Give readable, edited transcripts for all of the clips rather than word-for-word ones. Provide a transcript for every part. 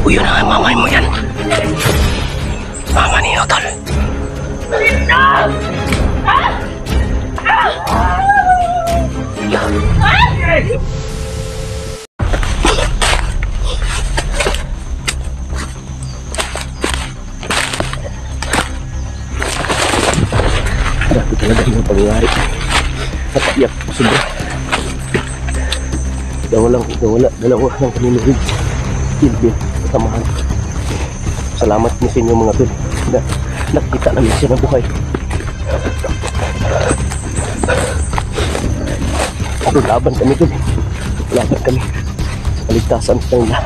Uy, yun na nga, mamay mo yan. Mama ni Otol. Grabe talaga yung pangyayari. Nakapiyak ko sobra. Nawala, dalawa ng kanino rin. Kilbin, kasamahan. Salamat mo sa inyo mga tol. Nakita namin siya na buhay. Pero laban kami tol. Laban kami. Kaligtasan sa kanila.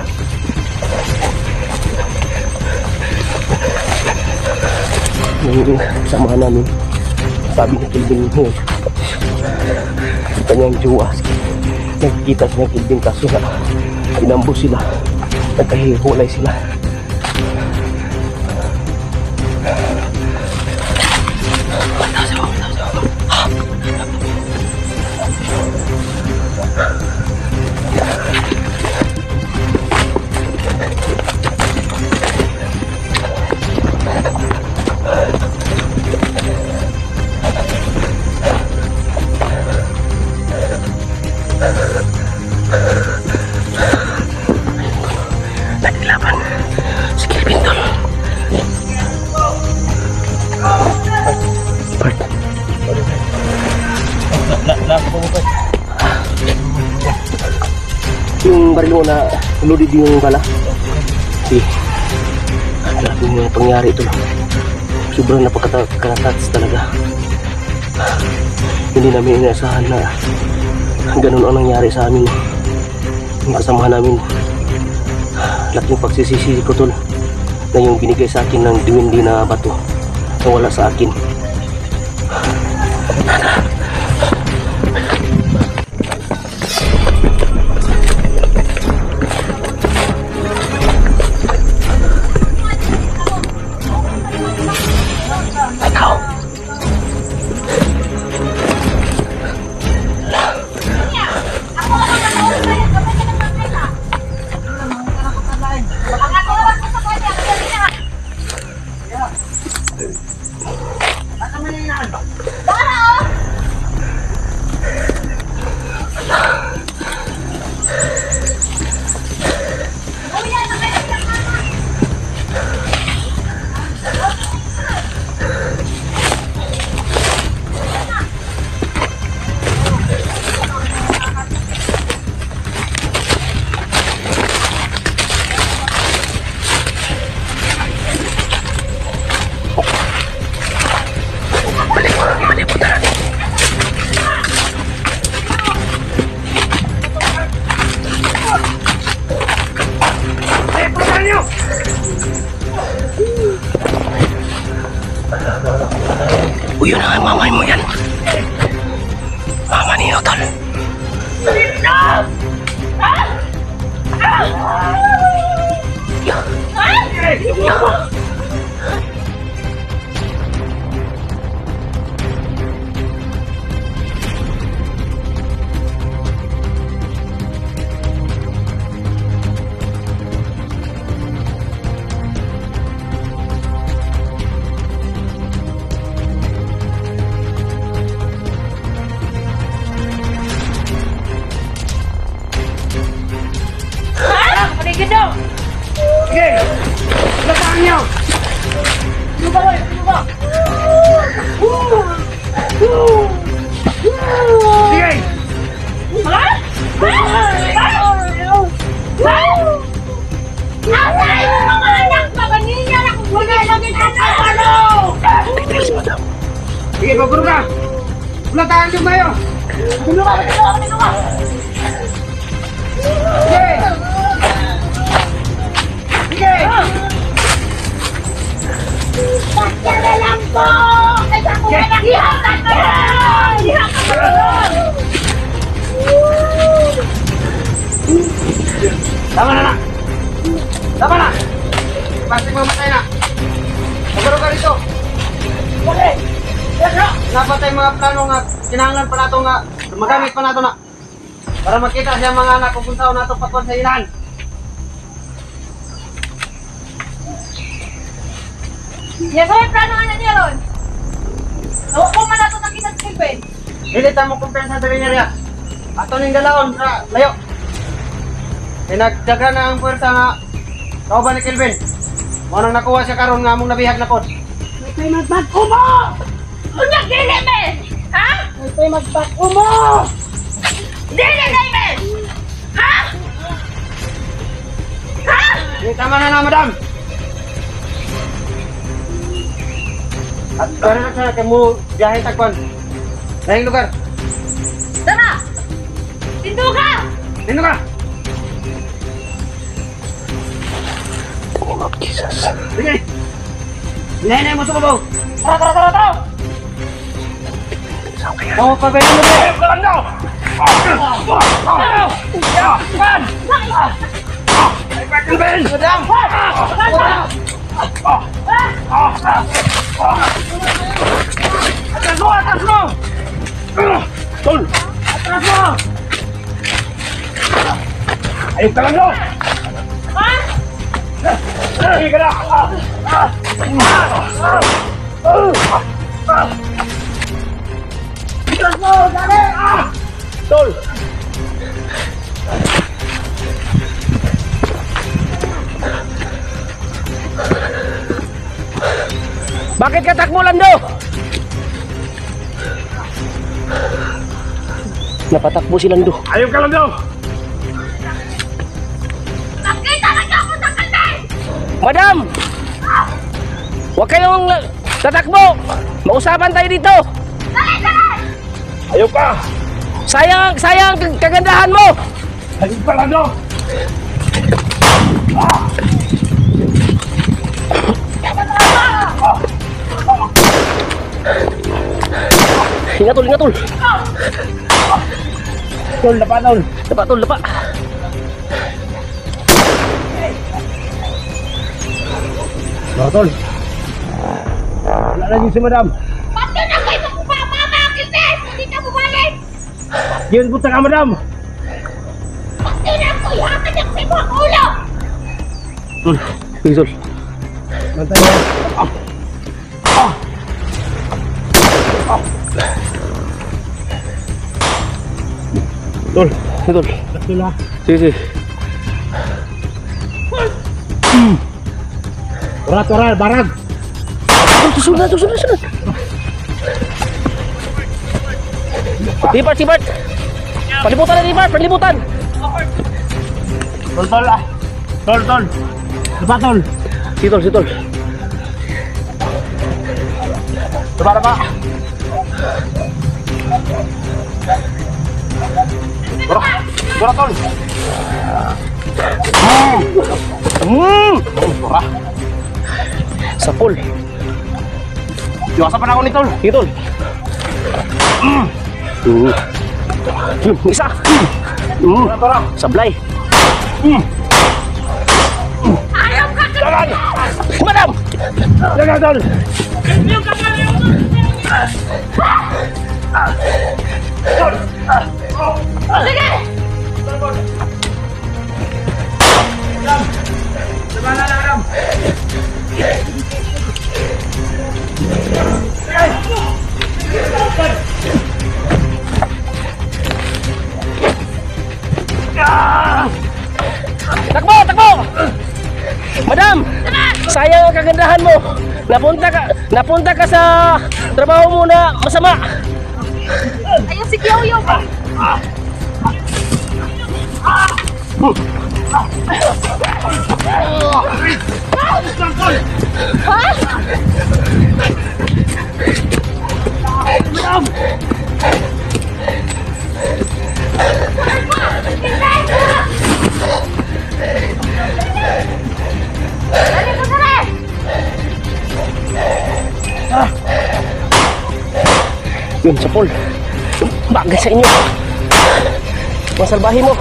Yung kasamahan namin, sabi ni Kilbin mo, kanyang jowa. Nagkikita siya ng Kilbin kaso na inambo sila. Nagkahihulay sila. Naglaban si Kilbin tol. Yung baril mo na loaded yung bala. Grabe yung pangyari ito. Sobrang napakakatats talaga. Hindi namin inaasahan na ganun ang nangyari sa amin. Yung kasamahan namin. Laking pagsisisi ko tol na yung binigay sa akin ng diwindi na bato na wala sa akin. Uy, yun na nga, mamay mo yan. Mama ni Otol. Sige! Lataan niyo! Lupa ko! Lupa! Sige! Ha? Asay mo mga anak! Maganina na kung wala lang ito sa ano! Sige, paburo ka! Lataan niyo kayo! Paburo ka! Paburo ka! Sige! Sige! Bakit na lang po! Kaya kung nag-ihakan ka na! Ihakan ka na! Tama na na! Tama na! Pasti mamatay na! Magaro ka rito! Bakit? Dapat tayong mga plano nga kinahanglan pa nato nga magamit pa nato na para makita siya mga anak kung saan nato patwan sa ilan. Yan ko yung plano nga niya ron. Nawa ko man nato nakita sa Kelvin. Dili ta mo kumpensa sa niya. Ato ning galaon sa layo. Pinagdaga na ang puwersa nga kauban ni Kelvin. Mo nang nakuha siya karon nga among nabihag na pod. May tayo magbago mo! Unyag dili, men! Ha? May tayo magbago mo! Dili, men! Ha? Ha? Di tama na madam. At para na sa kay mo biyahe tagpan. Dahil lugar. Tara! Tindu ka! Dino ka. In the name of Jesus. Sige. Nenay mo sa kabaw. Tara! Ako pa ba yung lugar? Kalanda! Kelvin! Madam! Atas mo! Tol! Atas mo! Ayun ka lang no! Sige ka na! Atas mo! Dali! Tol! Bakit ka takbo, Lando? Napatakbo si Lando. Ayun ka lang no! Nakita ka niya ako sa Kelvin! Madam! Huwag kayong tatakbo! Mausapan tayo dito! Dali! Ayun ka! Sayang kagandahan mo! Ayun ka lang no! Ingat tol! Tol, lapa tol! Lapa tol, lapa! Tol! Wala na yun si madam! Bakit na kayo magpapama, Kelvin? Hindi ka bumalik! Yun punta ka madam! Bakit na ko ihakan niya sa ibang ulo! Sige tol. Mantay mo! Tol! Sige tol. Tol ha! Sige. Orat, barag! Susunod. Dipart! Palibutan na Dipart! Tol ah! Tol! Lapa tol! Sige tol. Lapa! Orat tol! Orat! Sapol. Iwasan pa na ako ni tol! Sige tol. Isa. Orat! Sablay. Ayaw ka! Jalan! Madam! Jalan tol! Sige! Takbo! Madam! Sayang ang kagandahan mo. Napunta ka sa trabaho mo na masama. Ayaw si Kyoyo ba? Yun, Sapol. Bagay sa inyo. Masalbahin mo.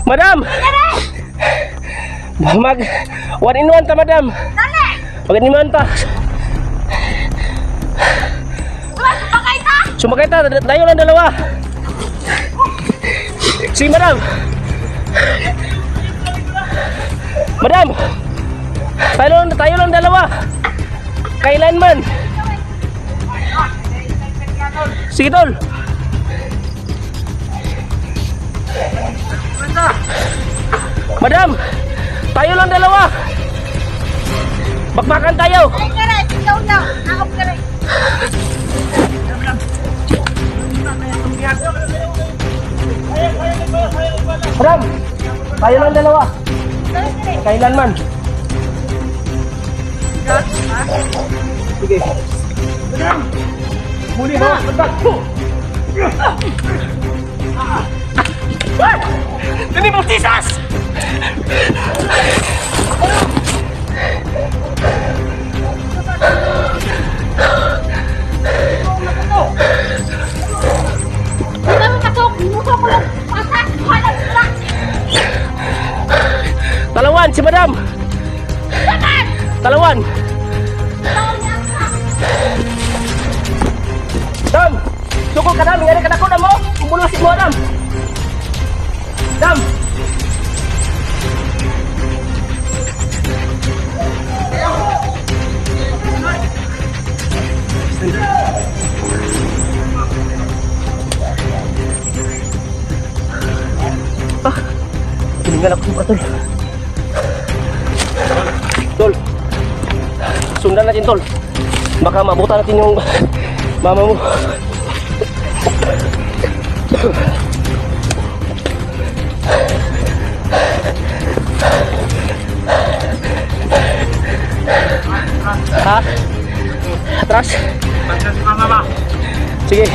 Madam! Mag 1 in 1 ta, madam. Dali! Mag 1 in 1 ta. Sumakay ta, tayo lang dalawa. Sige, madam. Madam! Tayo lang dalawa. Kailan man? Sige, tol. Madam, tayo lang dalawa. Bakbakan tayo. Ay, karay, ikaw lang. Ako karay. Madam, tayo lang dalawa. Kailan man? Sige. Madam, muli mo. Dali mo, tisas! Hindi mo katok. Muso ko lang. Pasak. Halap ka. Talawan, si Madam! Dapat! Talawan! Dam! Sukol ka, Dam! Ngari ka na ko, Dam, mo! Kumbulo si mo, Dam! Dam! Tinggal aku sobra, tol. Tol. Sundan natin, tol. Baka mabutan natin yung mama mo. Ha? Atras? Basta si mama ba? Sige.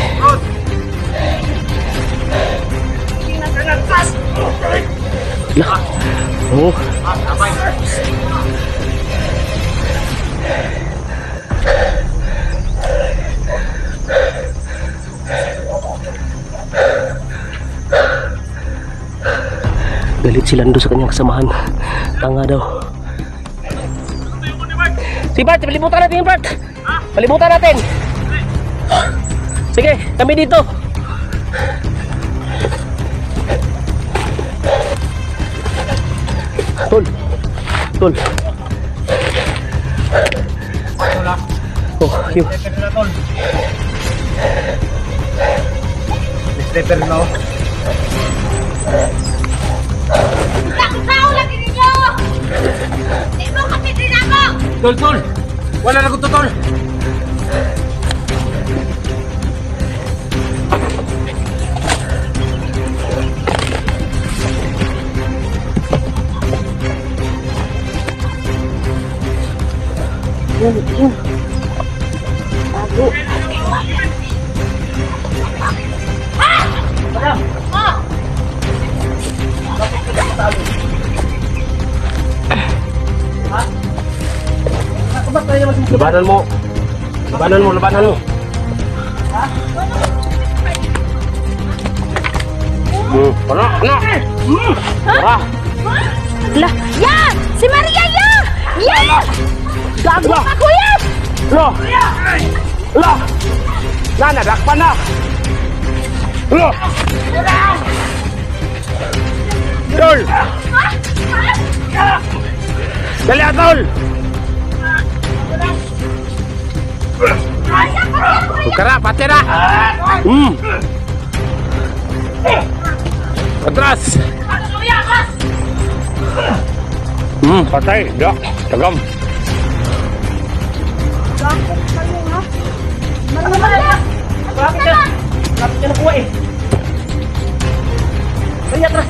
Lah. Oh. Galit si Lando sa kanyang kasamahan. Tanga daw. Si Bart, palibutan natin yung Bart. Palibutan natin. Sige, kami dito. Tol. Tol. Oh, yun. Stepper na ako. Takaw lagi ninyo! Hindi mo kami dinamo! Tol! Wala na ko to, tol! Labanan mo! Labanan mo! Ano? Tara! Lah, ya! Si Maria ya! Ya! Gago ako yan! Lo! Nadakpan na! Lo! Tol! Dali, Tol! Kara, pati na! Atras! Patay! Dak! Tagam! Bakit ka? Bakit ka nakuha eh? Kaya atras!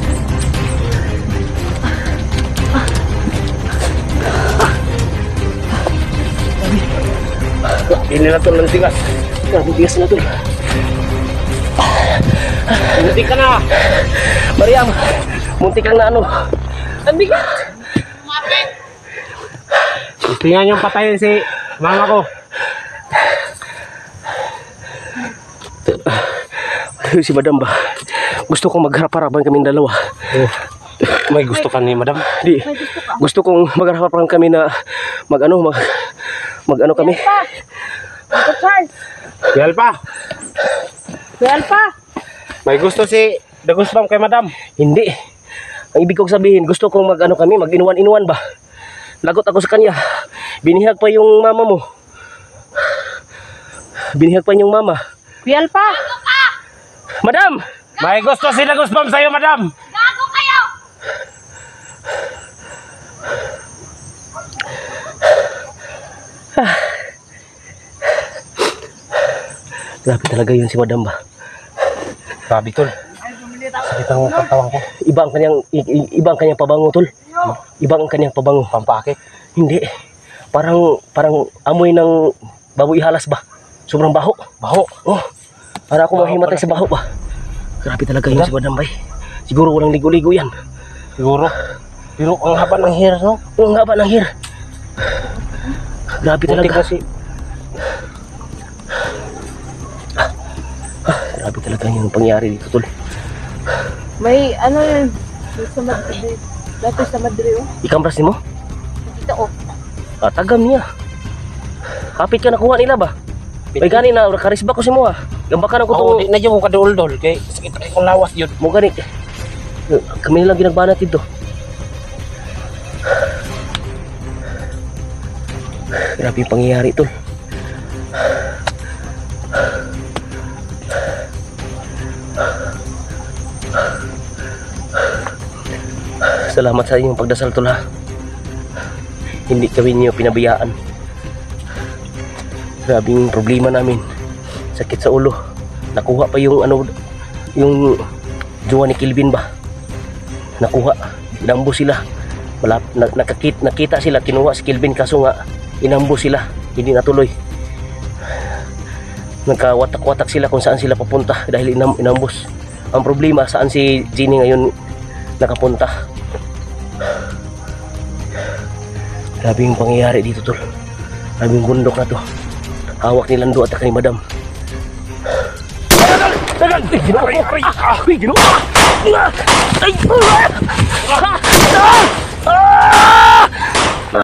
Ini na tol ng tigas. Grabe bigas na tol. Muntik ka na! Mariam, muntik lang na ano. Ang bigat. Gusto niya niyang patayin si mama ko. Si Madam ba? Gusto kong magharap-harapan kaming dalawa. Oh. May gusto ka ni madam? Di. Gusto kong magharap-harapan kami na mag kami. Ito, Charles! Yal pa! May gusto si Dagusbam kay madam? Hindi. Ang ibig kong sabihin, gusto kong kami, mag-inuwan-inuwan ba? Lagot ako sa kanya. Binihag pa yung mama mo. Binihag pa yung mama. Kuyal pa. Madam! May gusto sila Gusbam sa'yo, madam. Gago kayo! Grabe talaga yun si Madam ba? Sabi, tol. Sakit ang katawan ko. Iba ang kanyang pabango, tol. Iba ang kanyang pabango. Pampakit. Hindi. Parang amoy ng baboy halas ba? Sobrang baho. Baho. Oh. Para ako Baho mahimatay pala. sa baho ba? Grabe talaga yun si Madam bay. Siguro walang ligo-ligo yan. Siguro. Pero ang haba ng hair, no? Oh, ang haba ng hair. Grabe Buti talaga. kasi. Grabe talaga yung pangyari dito, tol. May ano yun? Sa Madrid. Dati sa Madrid, oh. Ikambras ni mo? Ito, oh. Tagam niya. Kapit ka nakuha nila ba? May gani na karisba ko si mo ha. Gambakan ako Ako, di itong na dyan kong kadol-dol. Kaya sakit akong lawas yun. mo gani. Kami nilang ginagbanat dito. Grabe yung pangyayari tol. Salamat sa inyong pagdasal tol ha. Hindi kami niyo pinabayaan. Grabe yung problema namin. Sakit sa ulo. Nakuha pa yung yung jowa ni Kelvin ba? Nakuha. Inambo sila. Nakita sila, kinuha si Kelvin kaso nga inambo sila. Hindi natuloy. Nagkawatak-watak sila kung saan sila papunta dahil inambos. Ang problema saan si Jenny ngayon nakapunta. Grabe yung pangyayari dito tol. Grabe yung bundok na to. Hawak nilang doon at ni Madam. Tagal! Ginoo! Ay! Ginoo! Ay!